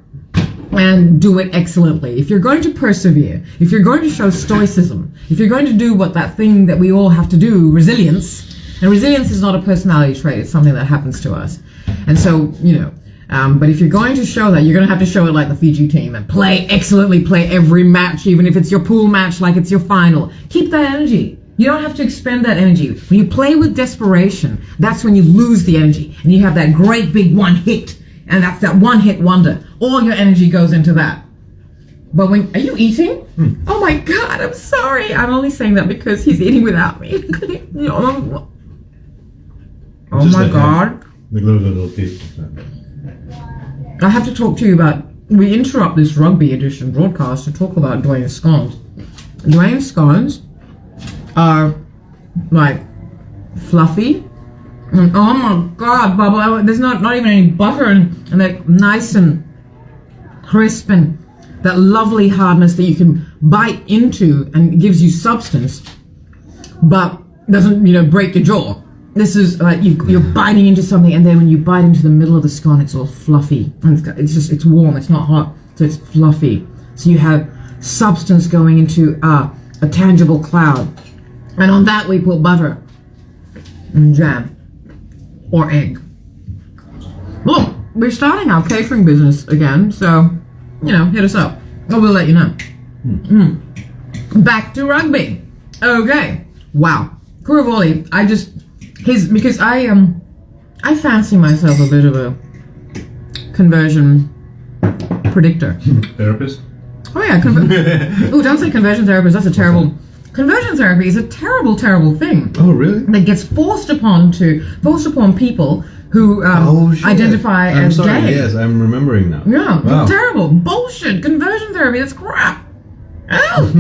and do it excellently. If you're going to persevere, if you're going to show stoicism, if you're going to do that thing that we all have to do, resilience, and resilience is not a personality trait, it's something that happens to us. And so, but if you're going to show that, you're going to have to show it like the Fiji team and play excellently, play every match, even if it's your pool match, like it's your final. Keep that energy. You don't have to expend that energy. When you play with desperation, that's when you lose the energy. And you have that great big one hit. And that's that one hit wonder. All your energy goes into that. But are you eating? Oh my God, I'm sorry. I'm only saying that because he's eating without me. Oh my God. The little piece. I have to talk to you about, we interrupt this rugby edition broadcast to talk about Dwayne scones. Dwayne scones are like fluffy. And, oh my God, Bubba, there's not even any butter and they're nice and crisp and that lovely hardness that you can bite into and it gives you substance, but doesn't, break your jaw. This is like you're biting into something, and then when you bite into the middle of the scone, it's all fluffy. And it's warm, it's not hot, so it's fluffy. So you have substance going into a tangible cloud. And on that we put butter and jam or egg. Look, we're starting our catering business again, so, hit us up. We'll let you know. Back to rugby. Okay. Wow. Kuruvoli, because I fancy myself a bit of a conversion predictor. Therapist? Oh yeah, ooh, don't say conversion therapist, that's a terrible... Conversion therapy is a terrible, terrible thing. Oh, really? That gets forced upon people who identify as gay. Yes, I'm remembering now. Yeah, wow. Terrible. Bullshit. Conversion therapy, that's crap. Oh.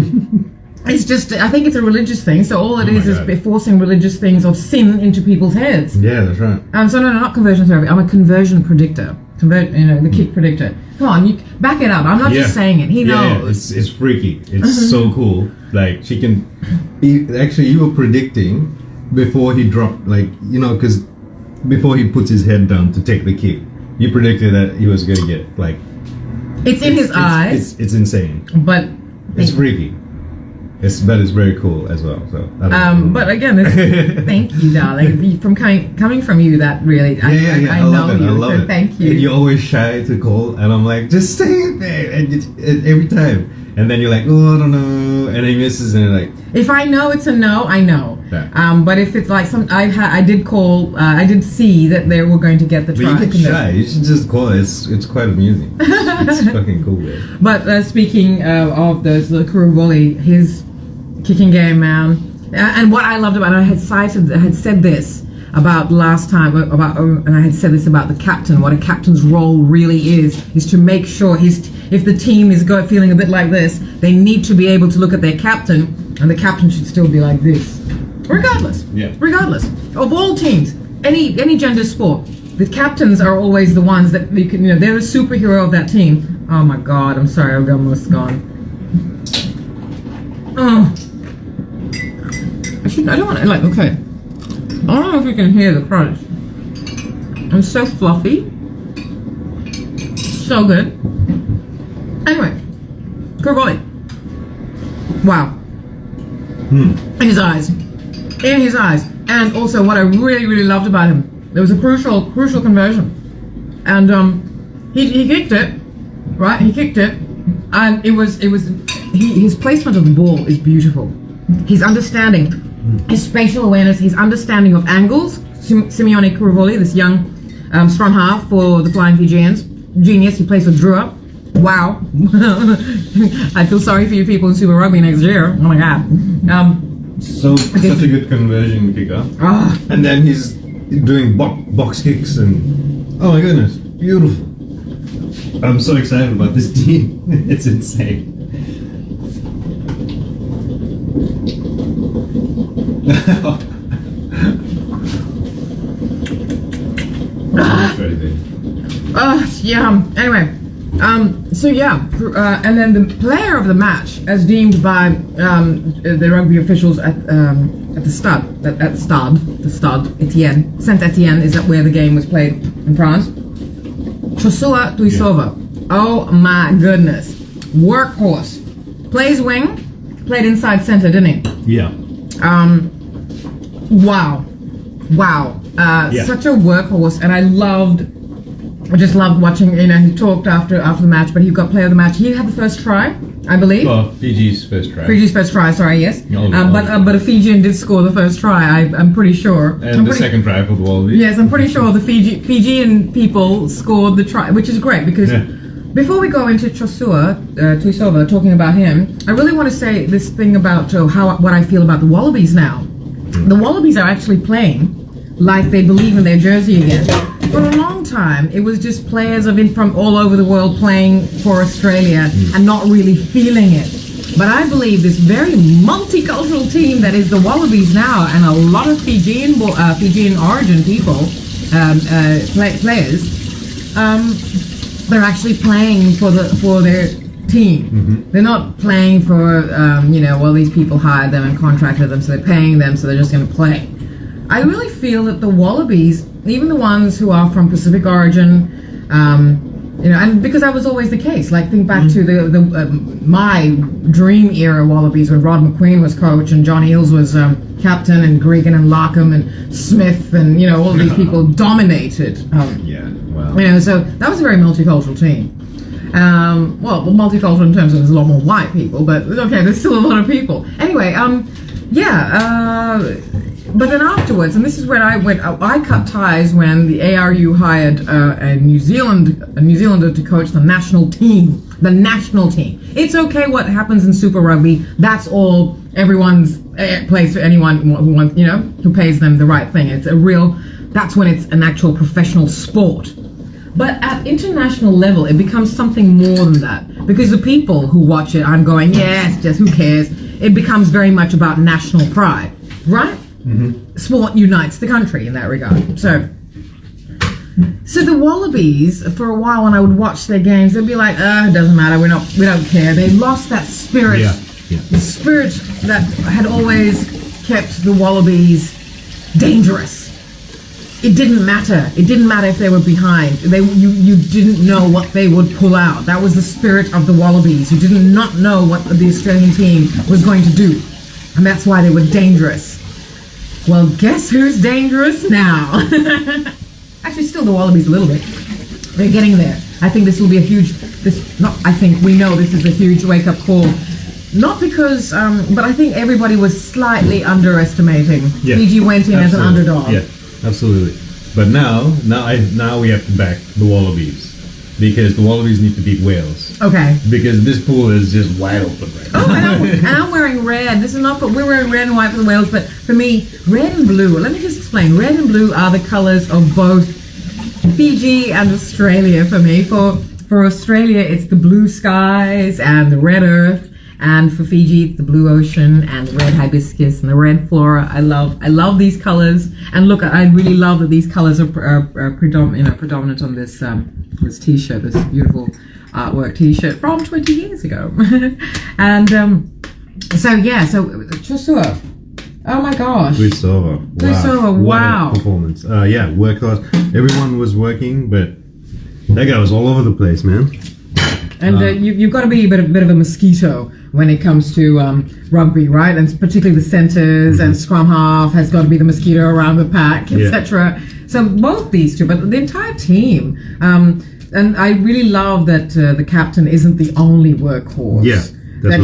It's just, I think it's a religious thing, so all it is forcing religious things of sin into people's heads. Yeah, that's right. So no, not conversion therapy. I'm a conversion predictor. The kick predictor. Come on, you back it up. I'm not just saying it. He knows. Yeah, it's freaky. It's so cool. Like she can. Actually, you were predicting before he dropped, because before he puts his head down to take the kick, you predicted that he was gonna get It's in his eyes. It's insane. But it's freaky. But it's very cool as well. So. But again, thank you, darling. From coming from you, that really, I know love it. you. I love so it. Thank you. And you're always shy to call, and I'm like, just say it, babe. And every time, and then you're like, oh, I don't know, and he misses, and you're like, if I know it's a no, I know. Yeah. But if it's like I did call, I did see that they were going to get the try. But you get shy. You should just call it. It's quite amusing. It's fucking cool, man. But speaking of the Kuruvoli, his kicking game, man, and what I loved about it, I had said this about last time and I had said this about the captain. What a captain's role really is to make sure if the team is feeling a bit like this, they need to be able to look at their captain, and the captain should still be like this, regardless of all teams, any gender sport. The captains are always the ones that you can, they're the superhero of that team. Oh my God, I'm sorry, I've almost gone. Oh. I don't want to, okay. I don't know if you can hear the crunch. It's so fluffy. So good. Anyway, Kurvoli. Wow. In his eyes. In his eyes. And also what I really, really loved about him, there was a crucial conversion. And he kicked it, right? He kicked it. And his placement of the ball is beautiful. His understanding, his spatial awareness, his understanding of angles. Simeone Kurvoli, this young scrum half for the Flying Fijians. Genius, he plays for Drua. Wow. I feel sorry for you people in Super Rugby next year. Oh my god. Such a good conversion kicker. And then he's doing box kicks and oh my goodness, beautiful. I'm so excited about this team. It's insane. Yeah. Anyway, and then the player of the match, as deemed by the rugby officials at the Stade Etienne, Saint Etienne is where the game was played in France. Chosua Tuisova. Oh my goodness, workhorse. Plays wing, played inside center, didn't he? Yeah. Wow. Such a workhorse, and I just loved watching. You know, he talked after the match, but he got player of the match. He had the first try, I believe. Well, Fiji's first try. Sorry, yes. But a Fijian did score the first try. I'm pretty sure. And the second try for the Wallabies. Yes, I'm pretty sure the Fijian people scored the try, which is great because. Yeah. Before we go into Chosua Tuisova, talking about him, I really want to say this thing about what I feel about the Wallabies now. The Wallabies are actually playing like they believe in their jersey again. For a long time, it was just players from all over the world playing for Australia and not really feeling it. But I believe this very multicultural team that is the Wallabies now, and a lot of Fijian origin people, players, they're actually playing for their team. They're not playing for these people hired them and contracted them, so they're paying them, so they're just going to play. I really feel that the Wallabies, even the ones who are from Pacific origin, and because that was always the case. Like think back to my dream era Wallabies when Rod McQueen was coach and John Eales was captain, and Gregan and Larkham and Smith and all of these people dominated. So that was a very multicultural team. Multicultural in terms of there's a lot more white people, but okay, there's still a lot of people. Anyway, but then afterwards, and this is where I went, I cut ties when the ARU hired a New Zealander to coach the national team. The national team. It's okay what happens in Super Rugby. That's all. Everyone's plays for anyone who wants, who pays them the right thing. That's when it's an actual professional sport. But at international level, it becomes something more than that. Because the people who watch it, I'm going, yes, just who cares? It becomes very much about national pride, right? Sport unites the country in that regard. So the Wallabies, for a while, when I would watch their games, they'd be like, it doesn't matter, we don't care. They lost that spirit, the spirit that had always kept the Wallabies dangerous. It didn't matter. It didn't matter if they were behind. You didn't know what they would pull out. That was the spirit of the Wallabies. You did not know what the Australian team was going to do. And that's why they were dangerous. Well, guess who's dangerous now? Actually, still the Wallabies a little bit. They're getting there. I think this will be a huge... we know this is a huge wake-up call. Not because... but I think everybody was slightly underestimating. Yeah, Fiji went in as an underdog. Yeah. Absolutely. But now we have to back the Wallabies, because the Wallabies need to beat Wales. Okay. Because this pool is just wide open right now. And I'm wearing red. This is not, but we're wearing red and white for the Wales. But for me, red and blue. Let me just explain. Red and blue are the colors of both Fiji and Australia for me. For Australia, it's the blue skies and the red earth. And for Fiji, it's the blue ocean and the red hibiscus and the red flora. I love these colors. And look, I really love that these colors are predominant on this this T-shirt, this beautiful artwork T-shirt from 20 years ago. And so Chosua. Oh my gosh. Tuisova. Wow. What a performance. Workhorse. Everyone was working, but That guy was all over the place, man. And you've got to be a bit of a mosquito when it comes to rugby, right? And particularly the centres and scrum half has got to be the mosquito around the pack, etc. So both these two, but the entire team. And I really love that the captain isn't the only workhorse. Yeah, that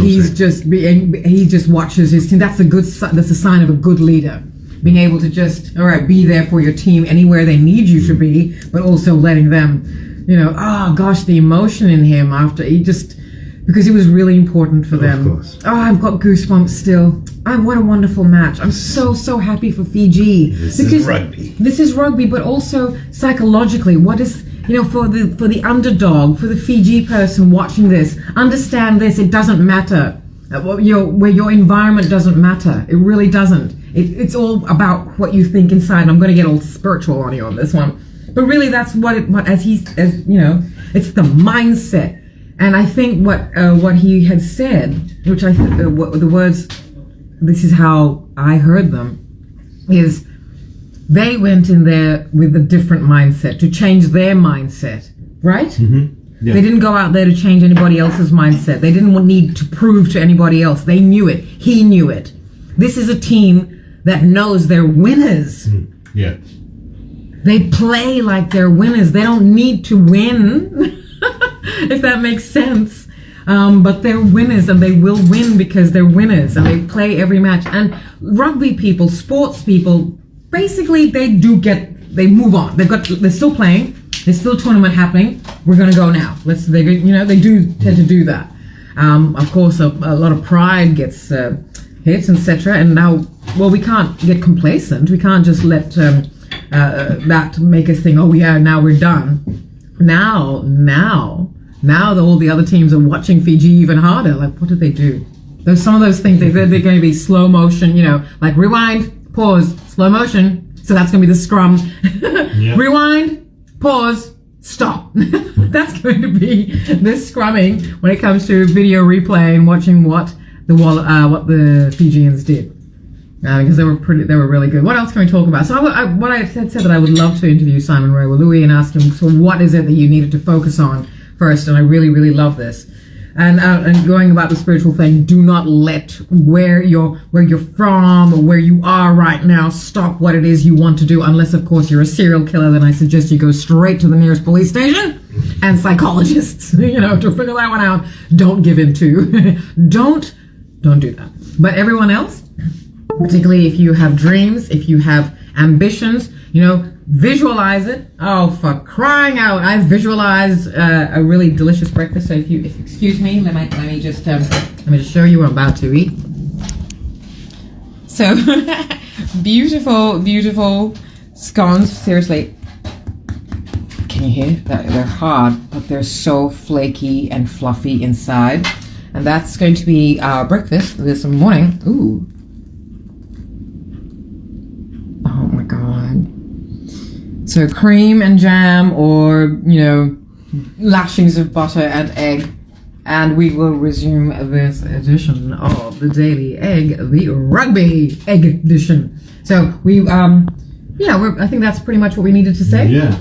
he just watches his team. That's a sign of a good leader. Being able to just, all right, be there for your team anywhere they need you to be, but also letting them, the emotion in him after because he was really important for them. Of course. Oh, I've got goosebumps still. What a wonderful match. I'm so happy for Fiji. This is rugby. This is rugby, but also psychologically, what is, for the underdog, for the Fiji person watching this, understand this, it doesn't matter. Where your environment doesn't matter. It really doesn't. It's all about what you think inside. And I'm going to get all spiritual on you on this one. But really, that's it's the mindset. And I think what he had said, which I think the words, this is how I heard them, is they went in there with a different mindset to change their mindset, right? Mm-hmm. Yeah. They didn't go out there to change anybody else's mindset. They didn't need to prove to anybody else. They knew it. He knew it. This is a team that knows they're winners. Yeah. They play like they're winners. They don't need to win, if that makes sense. But they're winners, and they will win because they're winners, and they play every match. And rugby people, sports people, basically they move on. They're still playing. There's still a tournament happening. We're going to go now. They do tend to do that. Of course, a lot of pride gets hit, etc. And now, we can't get complacent. We can't just let that make us think, oh yeah, now we're done. Now, all the other teams are watching Fiji even harder. Like, what did they do? There's some of those things. They're going to be slow motion. Like rewind, pause, slow motion. So that's going to be the scrum. Yep. Rewind. Pause, stop. That's going to be this scrumming when it comes to video replay and watching what the Fijians did, because they were really good. What else can we talk about? So I said that I would love to interview Simon Rawalui and ask him, so what is it that you needed to focus on first? And I really, really love this. And going about the spiritual thing, do not let where you're from or where you are right now stop what it is you want to do, unless of course you're a serial killer. Then I suggest you go straight to the nearest police station and psychologists, to figure that one out. Don't give in to. Don't do that. But everyone else, particularly if you have dreams, if you have ambitions, visualize it. Oh, for crying out! I've visualized a really delicious breakfast. So if excuse me, let me just show you what I'm about to eat. So beautiful scones. Seriously, can you hear that? They're hard, but they're so flaky and fluffy inside. And that's going to be our breakfast this morning. Ooh. Oh my God. So cream and jam, or, lashings of butter and egg. And we will resume this edition of the Daily Egg, the Rugby Egg edition. So I think that's pretty much what we needed to say. Yeah.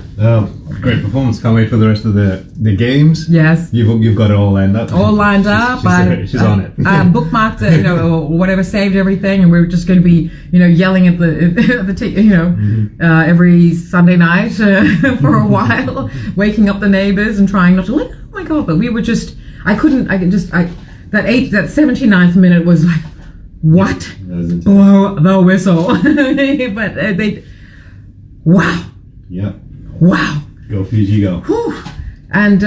Great performance. Can't wait for the rest of the games. Yes. You've got it all lined up. All lined up. She's on it. Bookmarked it, or whatever, saved everything, and we're just going to be, yelling at every Sunday night for a while, waking up the neighbors and trying not to oh my God, but we were just, that 79th minute was like, what? Blow the whistle. But wow. Yeah. Wow. Go Fiji, go. Whew. And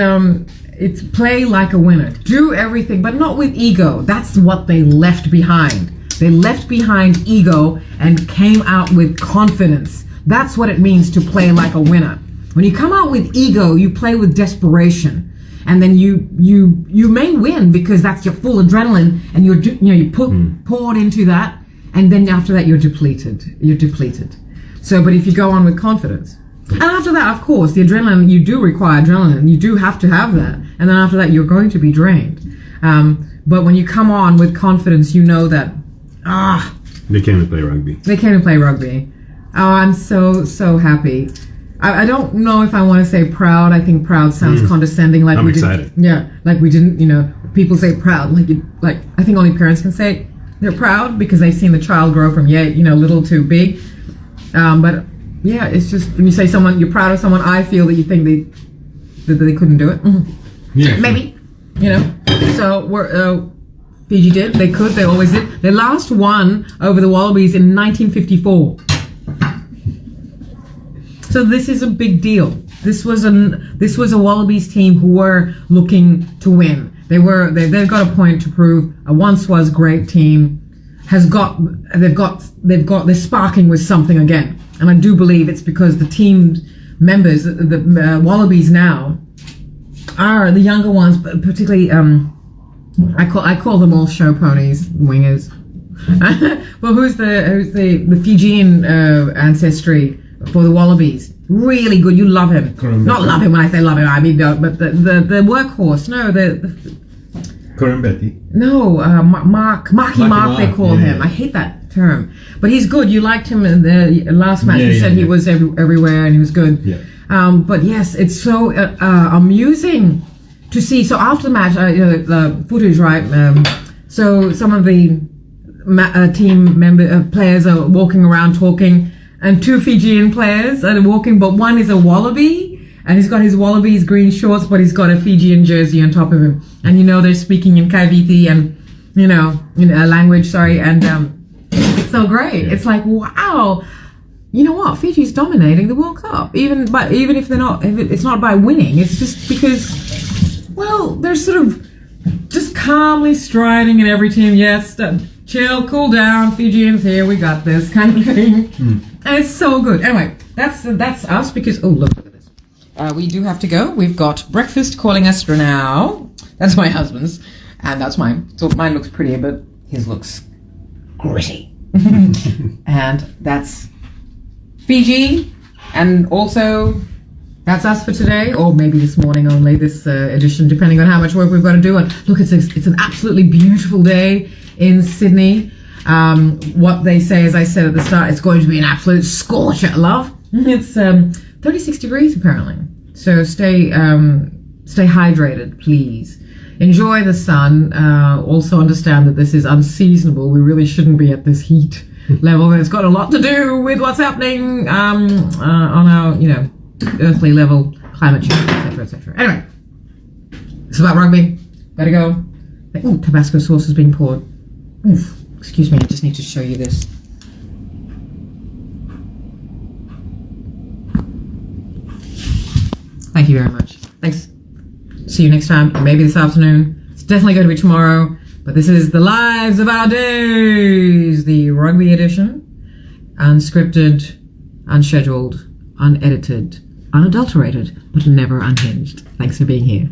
it's play like a winner. Do everything, but not with ego. That's what they left behind. They left behind ego and came out with confidence. That's what it means to play like a winner. When you come out with ego, you play with desperation. And then you may win because that's your full adrenaline, and you poured into that, and then after that you're depleted. So, but if you go on with confidence, and after that, of course, the adrenaline, you do require adrenaline. You do have to have that, and then after that you're going to be drained. But when you come on with confidence, you know that they came to play rugby. They came to play rugby. Oh, I'm so happy. I don't know if I want to say proud. I think proud sounds condescending. Like I'm we excited. didn't. Yeah, like we didn't. People say proud. Like I think only parents can say they're proud because they've seen the child grow from little to big. But yeah, it's just when you say you're proud of someone, I feel that you think that they couldn't do it. Yeah. Maybe. So Fiji did. They could. They always did. They last won over the Wallabies in 1954. So this is a big deal. This was a Wallabies team who were looking to win. They've got a point to prove. A once was great team they're sparking with something again. And I do believe it's because the team members, the Wallabies now, are the younger ones, but particularly I call them all show ponies, wingers. Well, who's the Fijian ancestry for the Wallabies? Really good. You love him. Not love him when I say love him. I mean, no, but the workhorse. No, Betty. No, Marky Mark. They call him. I hate that term, but he's good. You liked him in the last match. You said he was everywhere and he was good. Yeah. But yes, it's so amusing to see. So after the match, the footage, right? So some of the team players are walking around talking, and two Fijian players are walking, but one is a Wallaby, and he's got his Wallabies green shorts, but he's got a Fijian jersey on top of him, and they're speaking in Kaiviti and in a language, sorry, and it's so great. It's like, wow. You know what? Fiji's dominating the World Cup, even if they're not. If it's not by winning. It's just because, well, they're sort of just calmly striding in every team. Yes, chill, cool down. Fijians here, we got this kind of thing, and it's so good. Anyway, that's us because look at this. We do have to go. We've got breakfast calling us for now. That's my husband's, and that's mine. So mine looks prettier, but his looks gritty, and that's Fiji, and also that's us for today, or maybe this morning only, this edition, depending on how much work we've got to do. And look, it's an absolutely beautiful day in Sydney. What they say, as I said at the start, it's going to be an absolute scorcher, love. It's 36 degrees apparently, so stay hydrated, please. Enjoy the sun. Also understand that this is unseasonable. We really shouldn't be at this heat level. It's got a lot to do with what's happening on our, earthly level, climate change, etc., etc. Anyway, it's about rugby. Gotta go. Tabasco sauce is being poured. Oof. Excuse me, I just need to show you this. Thank you very much. Thanks. See you next time, or maybe this afternoon. It's definitely going to be tomorrow. But this is the lives of our days, the rugby edition, unscripted, unscheduled, unedited, unadulterated, but never unhinged. Thanks for being here.